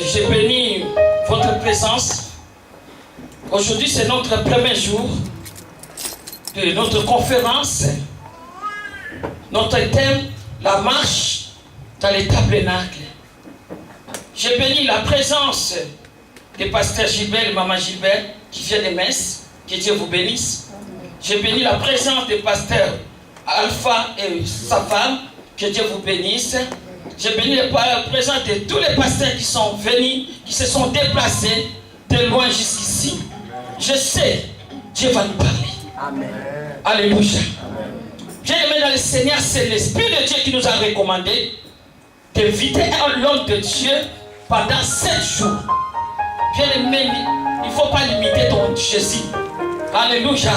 J'ai béni votre présence. Aujourd'hui, c'est notre premier jour de notre conférence. Notre thème, la marche dans les tabernacles. J'ai béni la présence de pasteur Gilbert et maman Gilbert qui vient des messes. Que Dieu vous bénisse. J'ai béni la présence des pasteurs Alpha et sa femme. Que Dieu vous bénisse. J'ai béni la présence de tous les pasteurs qui sont venus, qui se sont déplacés de loin jusqu'ici. Je sais, Dieu va nous parler. Amen. Alléluia. Bien-aimé dans le Seigneur, c'est l'Esprit de Dieu qui nous a recommandé d'inviter l'homme de Dieu pendant 7 jours. Bien-aimé, il ne faut pas limiter ton Jésus. Alléluia.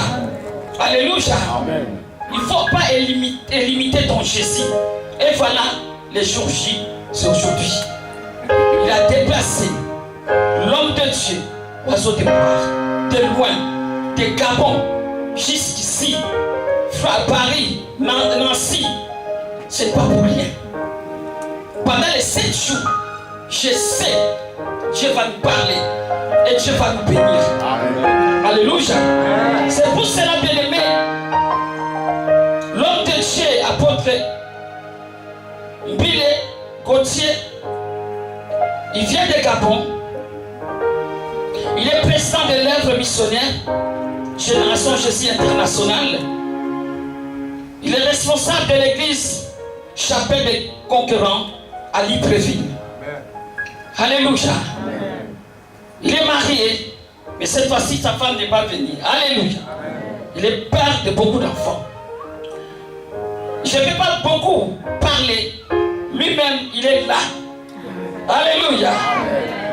Alléluia. Amen. Il ne faut pas limiter ton Jésus. Et voilà, le jour J, c'est aujourd'hui. Il a déplacé l'homme de Dieu, oiseau de gloire, de loin, de Gabon, jusqu'ici, Paris, Nancy. Ce n'est pas pour rien. Pendant les 7 jours, je sais, Dieu va nous parler et Dieu va nous bénir. Amen. Alléluia. C'est pour cela, bien-aimé, l'homme de Dieu, apôtre Mbile Gauthier, il vient de Gabon. Il est président de l'œuvre missionnaire Génération Jésus Internationale. Il est responsable de l'église Chapelle des Concurrents à Libreville. Alléluia. Il est marié, mais cette fois-ci sa femme n'est pas venue. Alléluia. Il est père de beaucoup d'enfants. Je ne vais pas beaucoup parler. Lui-même, il est là. Alléluia.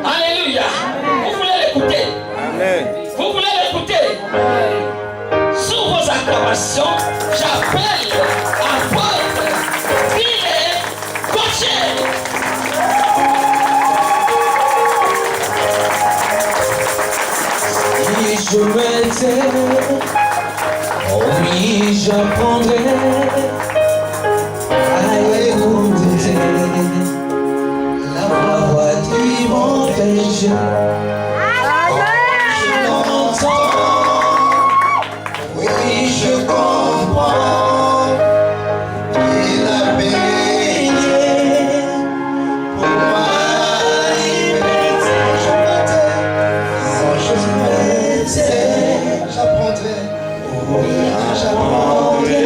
Alléluia. Vous voulez l'écouter? Vous voulez l'écouter? Sous vos acclamations, j'appelle apôtre Mbile Gauthier. Si je m'étais, oh oui, j'apprendrais à écouter la voix du bon Dieu. Je l'entends, oui, je comprends. Il a payé pour moi. J'apprendrai, oh oui, j'apprendrai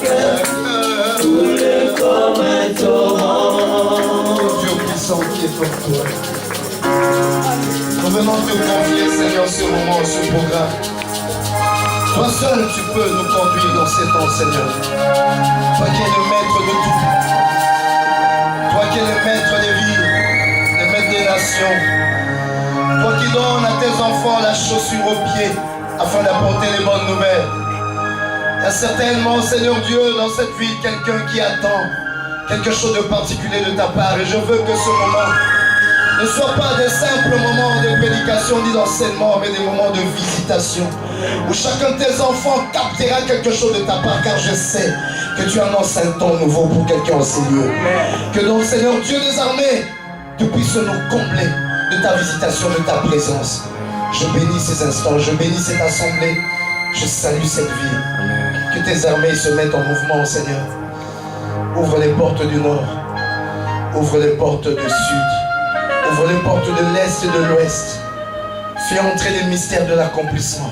cœur coule comme un torrent. Dieu puissant qui est pour toi. Nous venons te confier, Seigneur, ce moment, ce programme. Toi seul, tu peux nous conduire dans ces temps, Seigneur. Toi qui es le maître de tout. Toi qui es le maître des vies, le maître des nations. Toi qui donnes à tes enfants la chaussure aux pieds afin d'apporter les bonnes nouvelles. Il y a certainement, Seigneur Dieu, dans cette ville, quelqu'un qui attend quelque chose de particulier de ta part. Et je veux que ce moment ne soit pas des simples moments de prédication ni d'enseignement, mais des moments de visitation, où chacun de tes enfants captera quelque chose de ta part, car je sais que tu annonces un temps nouveau pour quelqu'un en ces lieux. Que donc, Seigneur Dieu des armées, tu puisses nous combler de ta visitation, de ta présence. Je bénis ces instants, je bénis cette assemblée, je salue cette ville. Que tes armées se mettent en mouvement, Seigneur. Ouvre les portes du nord, ouvre les portes du sud, ouvre les portes de l'est et de l'ouest. Fais entrer les mystères de l'accomplissement.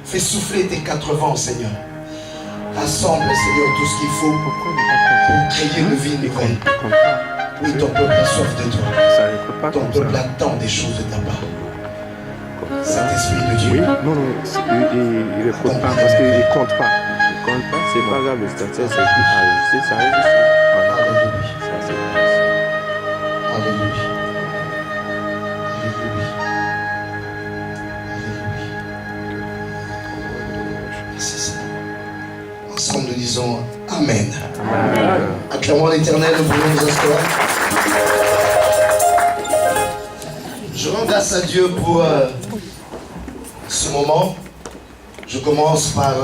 Fais souffler tes 4 vents, Seigneur. Rassemble, Seigneur, tout ce qu'il faut pour créer une vie nouvelle. Oui, ton peuple a soif de toi. Ton peuple attend des choses de ta part. Saint-Esprit de Dieu. Oui, non, il ne répond pas parce qu'il ne compte pas. Il ne compte pas, c'est pas grave, le statut, c'est plus enregistré, ça reste ici. Alléluia. Ça, c'est Alléluia. Alléluia. Merci Seigneur. Ensemble, nous disons Amen. Acclamons l'Éternel, nous pouvons nous asseoir. Je rends grâce à Dieu pour ce moment. Je commence par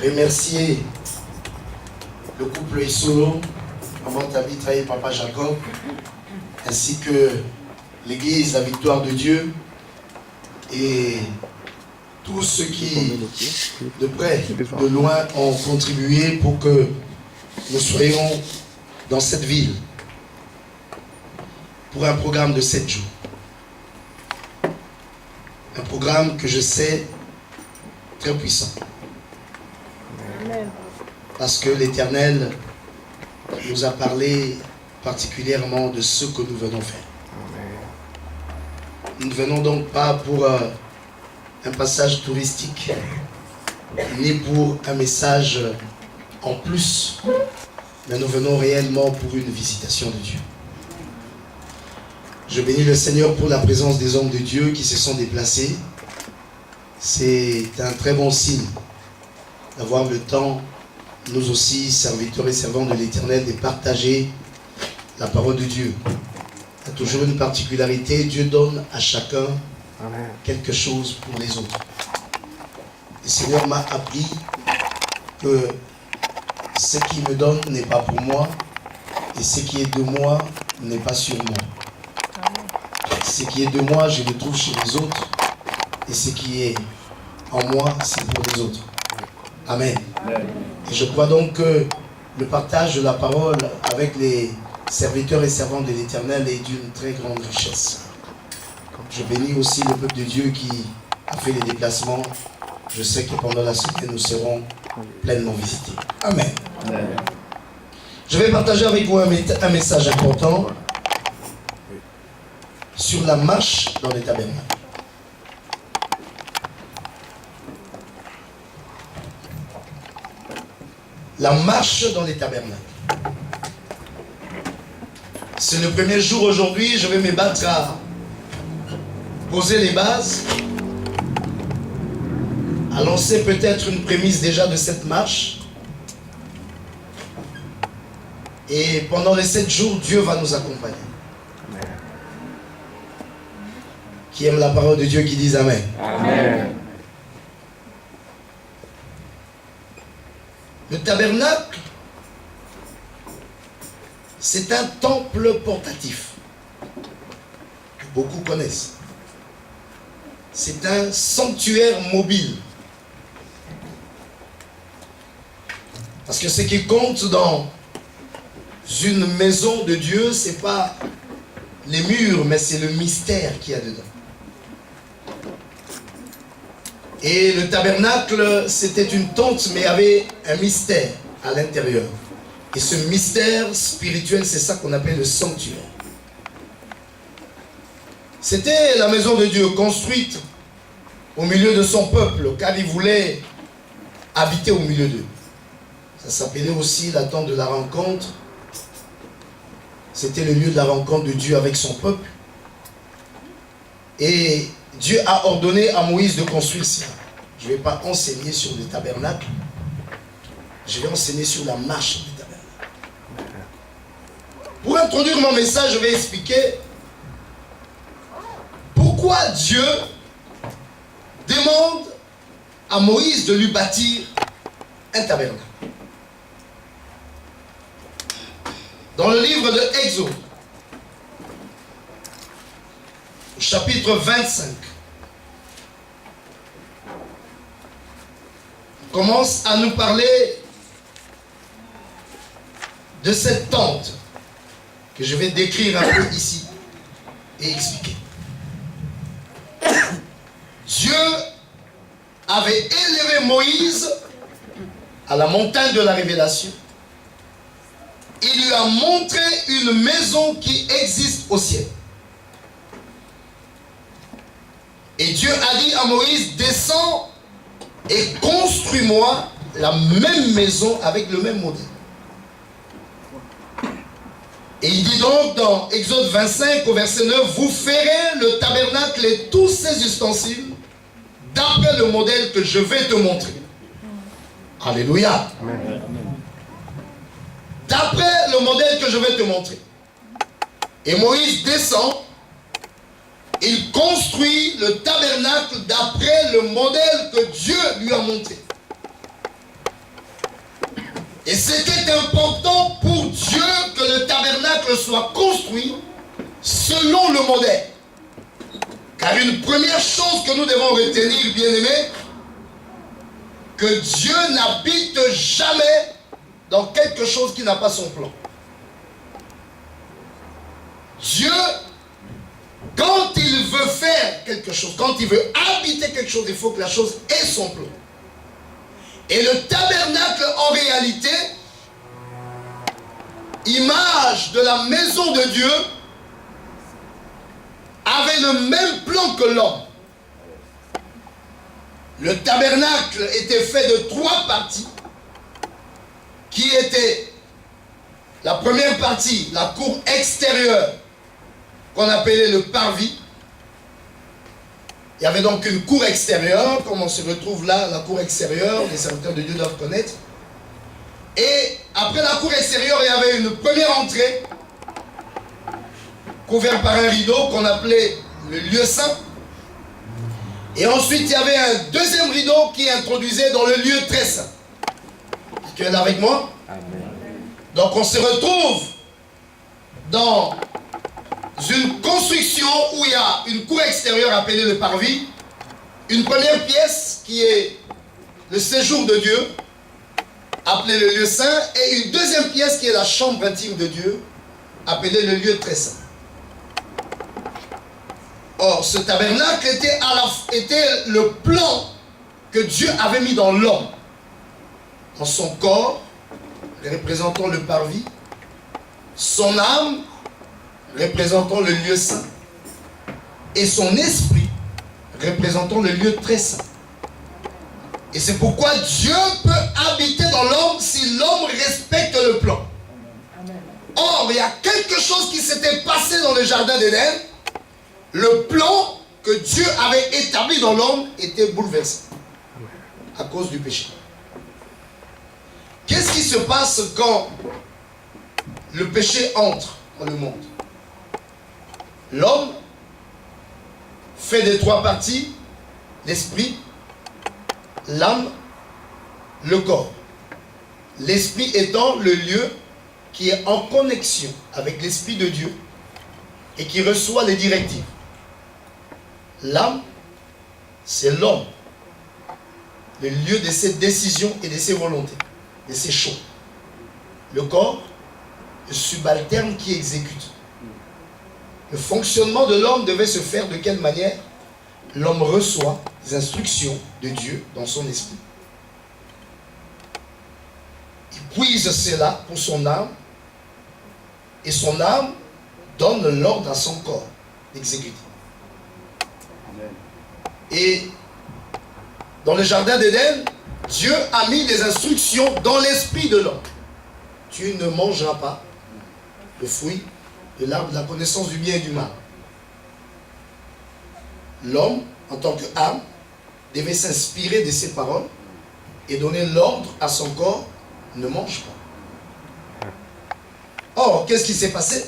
remercier le couple Isolo, maman Tabitha et papa Jacob, ainsi que l'église La Victoire de Dieu et tous ceux qui, de près, de loin, ont contribué pour que nous soyons dans cette ville pour un programme de 7 jours. Un programme que je sais très puissant. Parce que l'Éternel nous a parlé particulièrement de ce que nous venons faire. Nous ne venons donc pas pour un passage touristique, ni pour un message en plus, mais nous venons réellement pour une visitation de Dieu. Je bénis le Seigneur pour la présence des hommes de Dieu qui se sont déplacés. C'est un très bon signe d'avoir le temps, nous aussi, serviteurs et servants de l'Éternel, de partager la parole de Dieu. Il y a toujours une particularité, Dieu donne à chacun quelque chose pour les autres. Le Seigneur m'a appris que ce qui me donne n'est pas pour moi et ce qui est de moi n'est pas sur moi. Ce qui est de moi, je le trouve chez les autres et ce qui est en moi, c'est pour les autres. Amen. Et je crois donc que le partage de la parole avec les serviteurs et servantes de l'Éternel est d'une très grande richesse. Je bénis aussi le peuple de Dieu qui a fait les déplacements. Je sais que pendant la semaine, nous serons pleinement visités. Amen. Je vais partager avec vous un message important sur la marche dans les tabernacles. La marche dans les tabernacles. C'est le premier jour aujourd'hui, je vais me battre à poser les bases, à lancer peut-être une prémisse déjà de cette marche. Et pendant les 7 jours, Dieu va nous accompagner. Qui aiment la parole de Dieu, qui disent Amen. Amen. Le tabernacle, c'est un temple portatif que beaucoup connaissent. C'est un sanctuaire mobile. Parce que ce qui compte dans une maison de Dieu, ce n'est pas les murs, mais c'est le mystère qu'il y a dedans. Et le tabernacle, c'était une tente, mais il y avait un mystère à l'intérieur. Et ce mystère spirituel, c'est ça qu'on appelle le sanctuaire. C'était la maison de Dieu construite au milieu de son peuple, car il voulait habiter au milieu d'eux. Ça s'appelait aussi la tente de la rencontre. C'était le lieu de la rencontre de Dieu avec son peuple. Et Dieu a ordonné à Moïse de construire cela. Je ne vais pas enseigner sur le tabernacle. Je vais enseigner sur la marche du tabernacle. Pour introduire mon message, je vais expliquer pourquoi Dieu demande à Moïse de lui bâtir un tabernacle. Dans le livre de Exode, chapitre 25, on commence à nous parler de cette tente que je vais décrire un peu ici et expliquer. Dieu avait élevé Moïse à la montagne de la révélation. Il lui a montré une maison qui existe au ciel. Et Dieu a dit à Moïse, descends et construis-moi la même maison avec le même modèle. Et il dit donc dans Exode 25 au verset 9, vous ferez le tabernacle et tous ses ustensiles d'après le modèle que je vais te montrer. Alléluia. Amen. D'après le modèle que je vais te montrer. Et Moïse descend, il construit le tabernacle d'après le modèle que Dieu lui a montré. Et c'était important pour Dieu que le tabernacle soit construit selon le modèle. Car une première chose que nous devons retenir, bien-aimés, que Dieu n'habite jamais dans quelque chose qui n'a pas son plan. Dieu, quand il veut faire quelque chose, quand il veut habiter quelque chose, il faut que la chose ait son plan. Et le tabernacle, en réalité, image de la maison de Dieu, avait le même plan que l'homme. Le tabernacle était fait de 3 parties, qui étaient la première partie, la cour extérieure, qu'on appelait le parvis. Il y avait donc une cour extérieure, comme on se retrouve là, la cour extérieure, les serviteurs de Dieu doivent connaître. Et après la cour extérieure, il y avait une première entrée, couverte par un rideau qu'on appelait le lieu saint. Et ensuite, il y avait un deuxième rideau qui introduisait dans le lieu très saint. Tu es là avec moi? Amen. Donc on se retrouve dans une construction où il y a une cour extérieure appelée le parvis, une première pièce qui est le séjour de Dieu, appelé le lieu saint, et une deuxième pièce qui est la chambre intime de Dieu, appelée le lieu très saint. Or, ce tabernacle était le plan que Dieu avait mis dans l'homme, dans son corps, représentant le parvis, son âme, représentant le lieu saint, et son esprit, représentant le lieu très saint. Et c'est pourquoi Dieu peut habiter dans l'homme si l'homme respecte le plan. Or, il y a quelque chose qui s'était passé dans le jardin d'Éden. Le plan que Dieu avait établi dans l'homme était bouleversé à cause du péché. Qu'est-ce qui se passe quand le péché entre dans le monde? L'homme fait des 3 parties, l'esprit, l'âme, le corps. L'esprit étant le lieu qui est en connexion avec l'esprit de Dieu et qui reçoit les directives. L'âme, c'est l'homme, le lieu de ses décisions et de ses volontés, de ses choix. Le corps, le subalterne qui exécute. Le fonctionnement de l'homme devait se faire de quelle manière? l'homme reçoit les instructions de Dieu dans son esprit. Il puise cela pour son âme et son âme donne l'ordre à son corps d'exécuter. Et dans le jardin d'Éden, Dieu a mis des instructions dans l'esprit de l'homme. Tu ne mangeras pas le fruit de l'arbre de la connaissance du bien et du mal. L'homme, en tant qu'âme, devait s'inspirer de ces paroles et donner l'ordre à son corps, ne mange pas. Or, qu'est-ce qui s'est passé?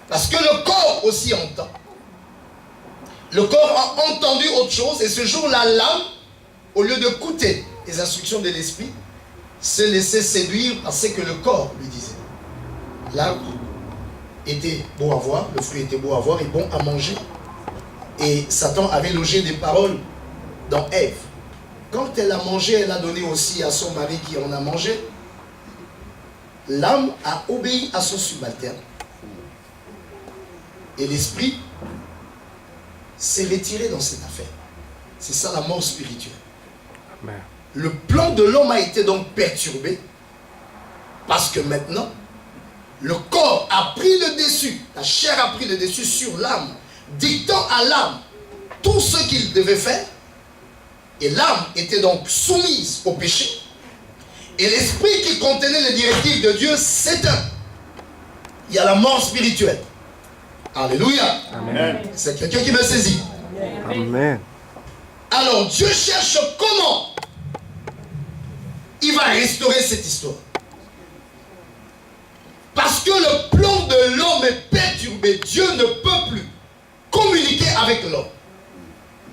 Parce que le corps aussi entend. Le corps a entendu autre chose et ce jour-là, l'âme, au lieu d'écouter les instructions de l'esprit, se laissait séduire par ce que le corps lui disait. L'arbre était beau à voir, le fruit était beau à voir et bon à manger. Et Satan avait logé des paroles dans Ève. Quand elle a mangé, elle a donné aussi à son mari qui en a mangé. L'âme a obéi à son subalterne. Et l'esprit s'est retiré dans cette affaire. C'est ça la mort spirituelle. Amen. Le plan de l'homme a été donc perturbé parce que maintenant, le corps a pris le dessus, la chair a pris le dessus sur l'âme, dictant à l'âme tout ce qu'il devait faire. Et l'âme était donc soumise au péché. Et l'esprit qui contenait les directives de Dieu s'éteint. Il y a la mort spirituelle. Alléluia. Amen. C'est quelqu'un qui me saisit. Amen. Alors Dieu cherche comment il va restaurer cette histoire. Parce que le plan de l'homme est perturbé. Dieu ne peut plus communiquer avec l'homme.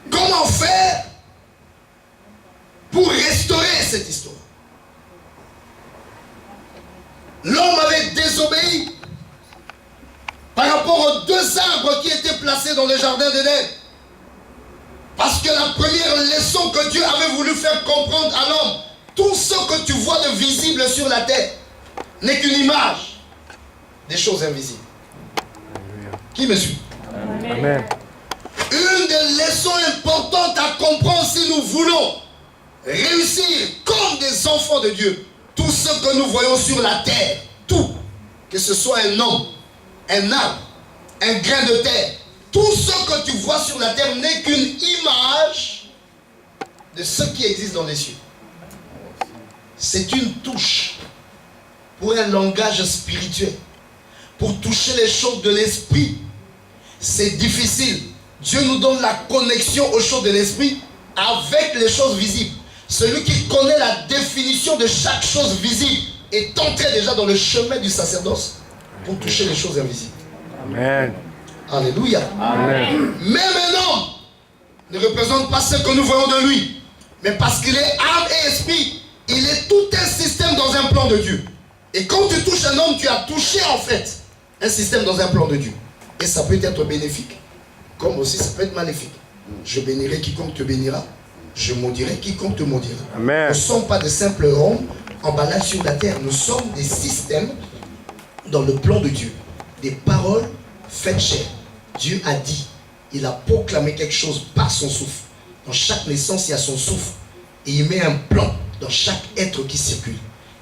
Comment faire pour restaurer cette histoire? L'homme avait désobéi par rapport aux deux arbres qui étaient placés dans le jardin d'Éden. Parce que la première leçon que Dieu avait voulu faire comprendre à l'homme, tout ce que tu vois de visible sur la terre n'est qu'une image des choses invisibles. Qui me suit? Amen. Une des leçons importantes à comprendre si nous voulons réussir comme des enfants de Dieu, tout ce que nous voyons sur la terre, tout, que ce soit un homme, un arbre, un grain de terre, tout ce que tu vois sur la terre n'est qu'une image de ce qui existe dans les cieux. C'est une touche pour un langage spirituel, pour toucher les choses de l'esprit. C'est difficile. Dieu nous donne la connexion aux choses de l'esprit avec les choses visibles. Celui qui connaît la définition de chaque chose visible est entré déjà dans le chemin du sacerdoce pour toucher les choses invisibles. Amen. Alléluia. Amen. Même un homme ne représente pas ce que nous voyons de lui, mais parce qu'il est âme et esprit, il est tout un système dans un plan de Dieu. Et quand tu touches un homme, tu as touché en fait un système dans un plan de Dieu. Et ça peut être bénéfique, comme aussi ça peut être maléfique. Je bénirai quiconque te bénira, je maudirai quiconque te maudira. Amen. Nous ne sommes pas de simples ronds emballés sur la terre, nous sommes des systèmes dans le plan de Dieu. Des paroles faites chair. Dieu a dit, il a proclamé quelque chose par son souffle. Dans chaque naissance, il y a son souffle. Et il met un plan dans chaque être qui circule.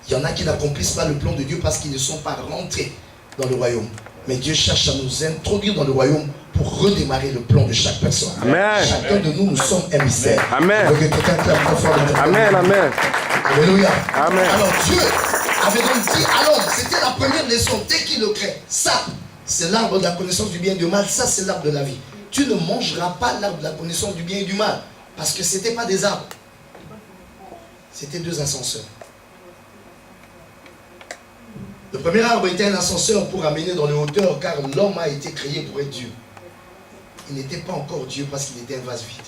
Il y en a qui n'accomplissent pas le plan de Dieu parce qu'ils ne sont pas rentrés dans le royaume. Mais Dieu cherche à nous introduire dans le royaume pour redémarrer le plan de chaque personne. Amen. Chacun de nous, nous sommes un mystère. Amen. Donc, quelqu'un clame très fort. Amen. Amen. Alléluia. Amen. Alors Dieu avait donc dit à l'homme, c'était la première leçon, dès qu'il le crée. Ça, c'est l'arbre de la connaissance du bien et du mal. Ça, c'est l'arbre de la vie. Tu ne mangeras pas l'arbre de la connaissance du bien et du mal. Parce que ce n'était pas des arbres. C'était deux ascenseurs. Le premier arbre était un ascenseur pour amener dans les hauteurs, car l'homme a été créé pour être Dieu. Il n'était pas encore Dieu parce qu'il était un vase vide.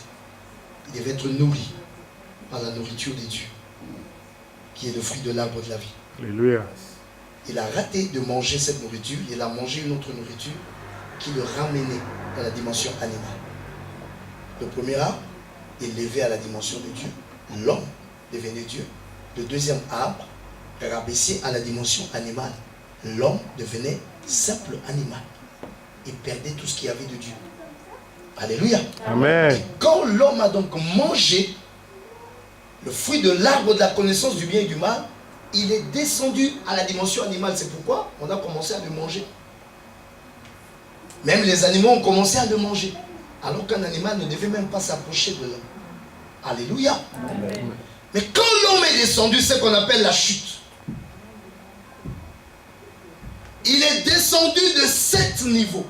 Il devait être nourri par la nourriture des dieux, qui est le fruit de l'arbre de la vie. Alléluia. Il a raté de manger cette nourriture, il a mangé une autre nourriture qui le ramenait dans la dimension animale. Le premier arbre est élevé à la dimension de Dieu. L'homme devenait Dieu. Le deuxième arbre rabaissé à la dimension animale. L'homme devenait simple animal. il perdait tout ce qu'il y avait de Dieu. Alléluia. Amen. Et quand l'homme a donc mangé le fruit de l'arbre de la connaissance du bien et du mal, il est descendu à la dimension animale. C'est pourquoi on a commencé à le manger. Même les animaux ont commencé à le manger. Alors qu'un animal ne devait même pas s'approcher de l'homme. Alléluia. Amen. Mais quand l'homme est descendu, c'est ce qu'on appelle la chute. Il est descendu de 7 niveaux.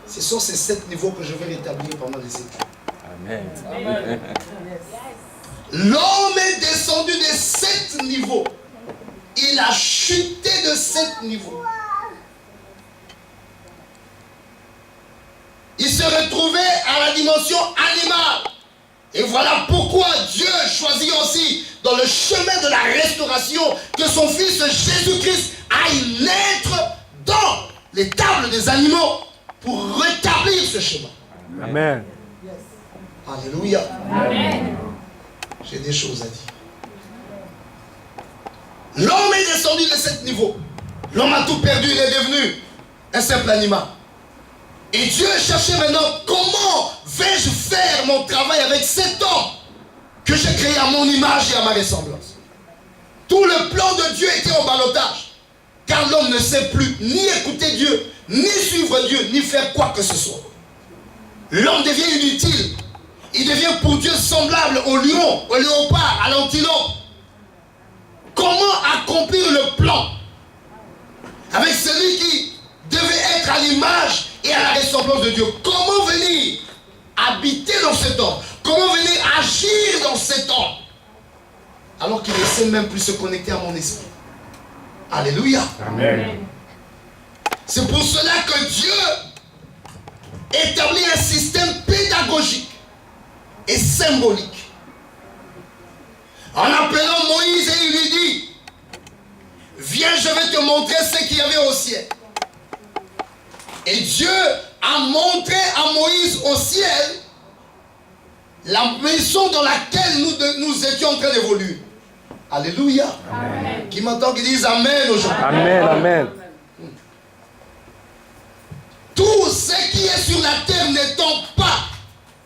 Ce sont ces 7 niveaux que je vais rétablir pendant les études. Amen. L'homme est descendu de 7 niveaux. Il a chuté de 7 niveaux. Il se retrouvait à la dimension animale. Et voilà pourquoi Dieu choisit aussi dans le chemin de la restauration que son fils Jésus-Christ aille naître dans les tables des animaux pour rétablir ce chemin. Amen. Alléluia. Amen. J'ai des choses à dire. L'homme est descendu de 7 niveaux. L'homme a tout perdu, il est devenu un simple animal. Et Dieu cherchait maintenant comment vais-je faire mon travail avec cet homme que j'ai créé à mon image et à ma ressemblance. Tout le plan de Dieu était au ballottage. Car l'homme ne sait plus ni écouter Dieu, ni suivre Dieu, ni faire quoi que ce soit. L'homme devient inutile. Il devient pour Dieu semblable au lion, au léopard, à l'antilope. Comment accomplir le plan avec celui qui devait être à l'image et à la ressemblance de Dieu? Comment venir habiter dans cet homme? Comment venir agir dans cet homme alors qu'il ne sait même plus se connecter à mon esprit? Alléluia. Amen. C'est pour cela que Dieu établit un système pédagogique et symbolique en appelant Moïse et il lui dit: viens, je vais te montrer ce qu'il y avait au ciel. Et Dieu a montré à Moïse au ciel la maison dans laquelle nous étions en train d'évoluer. Alléluia. Amen. Qui m'entend, qui dise Amen aujourd'hui. Amen, amen. Tout ce qui est sur la terre n'étant pas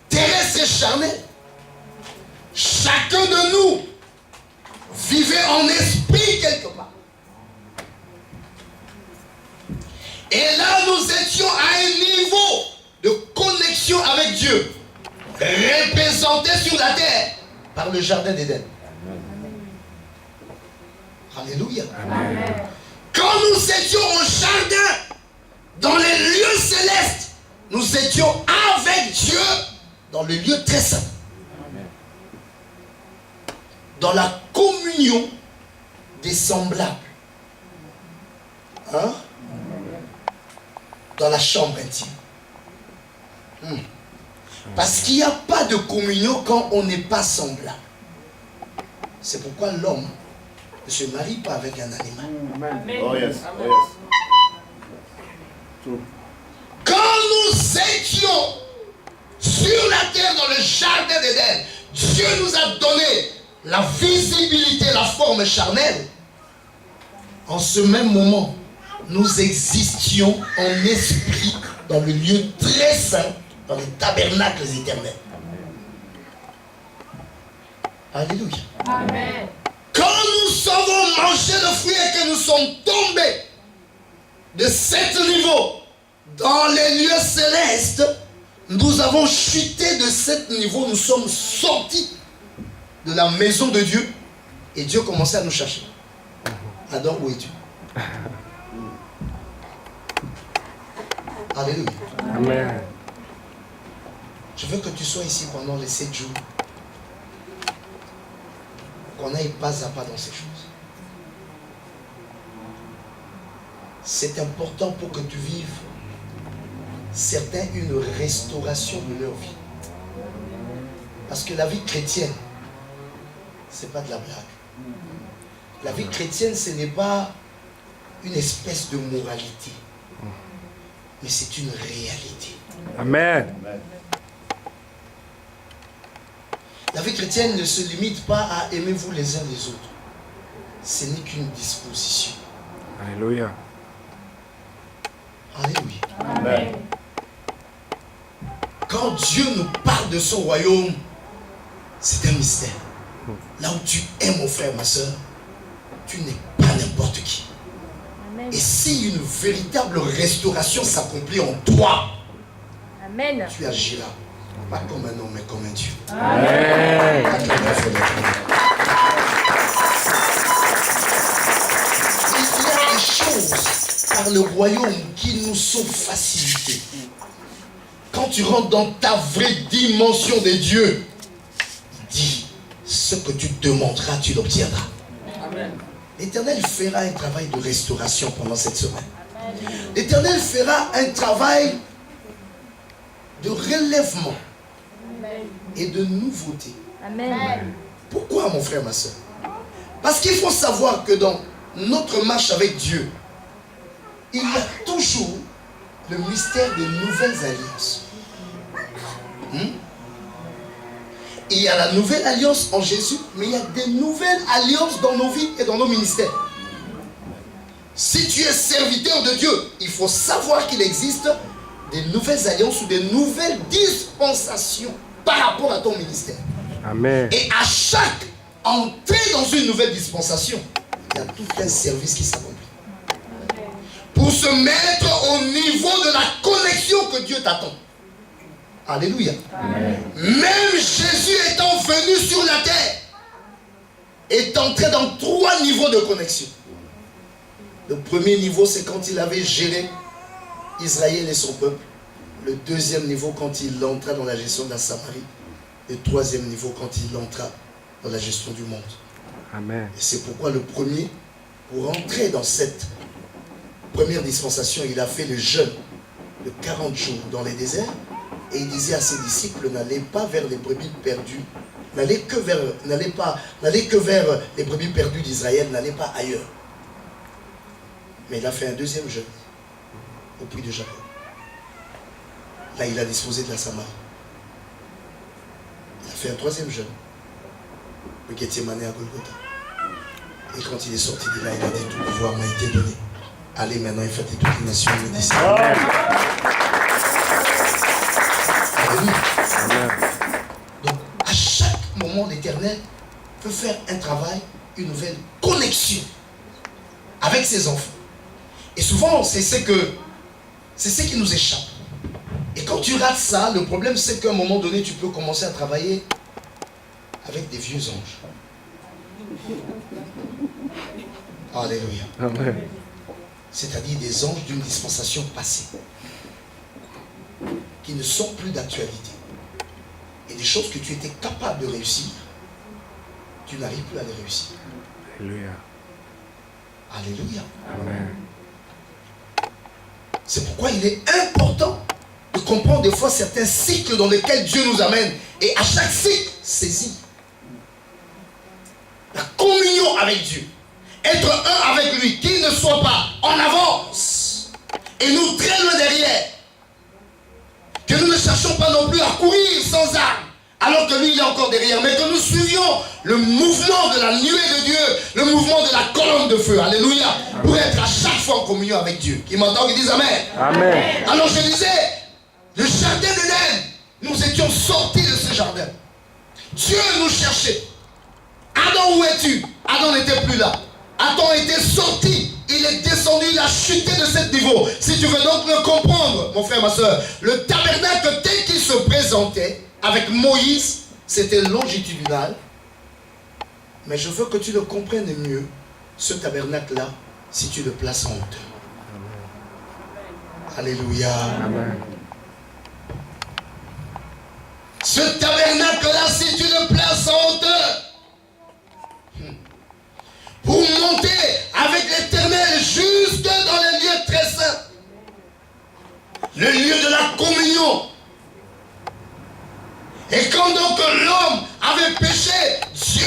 terrestre et charnel, chacun de nous vivait en esprit quelque part. Et là, nous étions à un niveau de connexion avec Dieu, représenté sur la terre par le jardin d'Éden. Alléluia. Amen. Quand nous étions au jardin, dans les lieux célestes, nous étions avec Dieu dans le lieu très saint. Dans la communion des semblables. Hein? Dans la chambre intime. Parce qu'il n'y a pas de communion quand on n'est pas semblable. C'est pourquoi l'homme ne se marie pas avec un animal. Oh yes. Oh yes. Quand nous étions sur la terre dans le jardin d'Éden, Dieu nous a donné la visibilité, la forme charnelle. En ce même moment, nous existions en esprit dans le lieu très saint, dans les tabernacles éternels. Alléluia. Amen. Quand nous avons mangé le fruit et que nous sommes tombés de 7 niveaux dans les lieux célestes, nous avons chuté de 7 niveaux, nous sommes sortis de la maison de Dieu et Dieu commençait à nous chercher. Adam, où es-tu? Alléluia. Amen. Je veux que tu sois ici pendant les 7 jours. Qu'on aille pas à pas dans ces choses. C'est important pour que tu vives, certains, une restauration de leur vie. Parce que la vie chrétienne, c'est pas de la blague. La vie chrétienne, ce n'est pas une espèce de moralité, mais c'est une réalité. Amen. La vie chrétienne ne se limite pas à aimer-vous les uns les autres. Ce n'est qu'une disposition. Alléluia. Alléluia. Amen. Quand Dieu nous parle de son royaume, c'est un mystère. Là où tu es, mon frère, ma soeur, tu n'es pas n'importe qui. Amen. Et si une véritable restauration s'accomplit en toi, Amen. tu agiras. Pas comme un homme, mais comme un Dieu. Amen. Il y a des choses par le royaume qui nous sont facilitées. Quand tu rentres dans ta vraie dimension de Dieu, dis ce que tu demanderas, tu l'obtiendras. L'Éternel fera un travail de restauration pendant cette semaine. L'Éternel fera un travail de relèvement et de nouveauté. Amen. Pourquoi, mon frère, ma soeur? Parce qu'il faut savoir que dans notre marche avec Dieu, il y a toujours le mystère des nouvelles alliances. Il y a la nouvelle alliance en Jésus, mais il y a des nouvelles alliances dans nos vies et dans nos ministères. Si tu es serviteur de Dieu, il faut savoir qu'il existe des nouvelles alliances ou des nouvelles dispensations par rapport à ton ministère. Amen. Et à chaque entrée dans une nouvelle dispensation, il y a tout un service qui s'accomplit. Pour se mettre au niveau de la connexion que Dieu t'attend. Alléluia. Amen. Même Jésus étant venu sur la terre, est entré dans 3 niveaux de connexion. Le premier niveau, c'est quand il avait géré Israël et son peuple. Le deuxième niveau, quand il entra dans la gestion de la Samarie. Le troisième niveau, quand il entra dans la gestion du monde. Amen. Et c'est pourquoi le premier, pour entrer dans cette première dispensation, il a fait le jeûne de 40 jours dans les déserts. Et il disait à ses disciples, n'allez pas vers les brebis perdues. N'allez que vers les brebis perdues d'Israël, n'allez pas ailleurs. Mais il a fait un deuxième jeûne au puits de Jacob. Là, il a disposé de la Samarie. Il a fait un troisième jeûne, le Gethsémani à Golgotha. Et quand il est sorti de là, il a dit, tout pouvoir m'a été donné. Allez maintenant et faites toutes les nations mes disciples. Alléluia. Donc, à chaque moment, l'Éternel peut faire un travail, une nouvelle connexion avec ses enfants. Et souvent, c'est ce qui nous échappe. Et quand tu rates ça, le problème c'est qu'à un moment donné, tu peux commencer à travailler avec des vieux anges. Alléluia. Amen. C'est-à-dire des anges d'une dispensation passée, qui ne sont plus d'actualité. Et des choses que tu étais capable de réussir, tu n'arrives plus à les réussir. Alléluia. Alléluia. Amen. C'est pourquoi il est important de comprendre des fois certains cycles dans lesquels Dieu nous amène. Et à chaque cycle, saisis la communion avec Dieu. Être un avec lui, qu'il ne soit pas en avance et nous très loin derrière. Que nous ne cherchions pas non plus à courir sans armes, alors que lui il est encore derrière, mais que nous suivions le mouvement de la nuée de Dieu, le mouvement de la colonne de feu. Alléluia. Pour être à chaque fois en communion avec Dieu. Qui m'entend, qui disent Amen. Amen. Alors je disais, le jardin d'Éden, nous étions sortis de ce jardin. Dieu nous cherchait. Adam, où es-tu? Adam n'était plus là. Adam était sorti. Il est descendu, il a chuté de ce niveau. Si tu veux donc le comprendre, mon frère, ma soeur, le tabernacle tel qu'il se présentait avec Moïse, c'était longitudinal. Mais je veux que tu le comprennes mieux, ce tabernacle-là, si tu le places en hauteur. Alléluia. Amen. Ce tabernacle-là, si tu le places en hauteur, pour monter avec l'Éternel jusque dans les lieux très saints, le lieu de la communion. Et quand donc l'homme avait péché, Dieu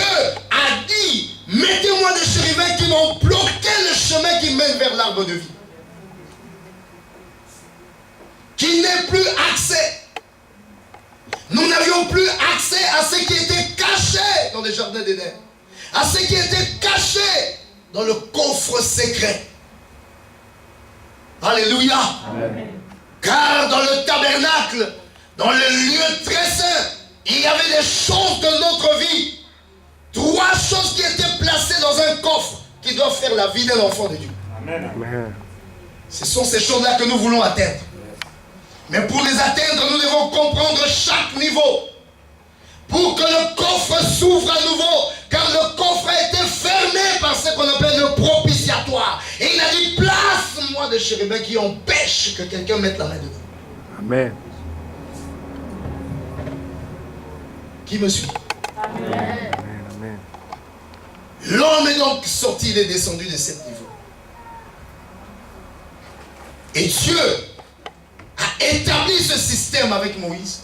a dit, mettez-moi des chérubins qui m'ont bloqué le chemin qui mène vers l'arbre de vie. Qui n'ait plus accès. Nous n'avions plus accès à ce qui était caché dans les jardins d'Éden. À ce qui était caché dans le coffre secret. Alléluia. Amen. Car dans le tabernacle, dans le lieu très saint, il y avait des choses de notre vie. 3 choses qui étaient placées dans un coffre qui doivent faire la vie d'un enfant de Dieu. Amen. Ce sont ces choses-là que nous voulons atteindre. Mais pour les atteindre, nous devons comprendre chaque niveau. Pour que le coffre s'ouvre à nouveau. Car le coffre a été fermé par ce qu'on appelle le propitiatoire. Et il a dit, place-moi de chérubin qui empêche que quelqu'un mette la main dedans. Amen. Qui me suit? Amen. Amen. L'homme est donc sorti, il est descendu de 7 niveaux. Et Dieu a établi ce système avec Moïse.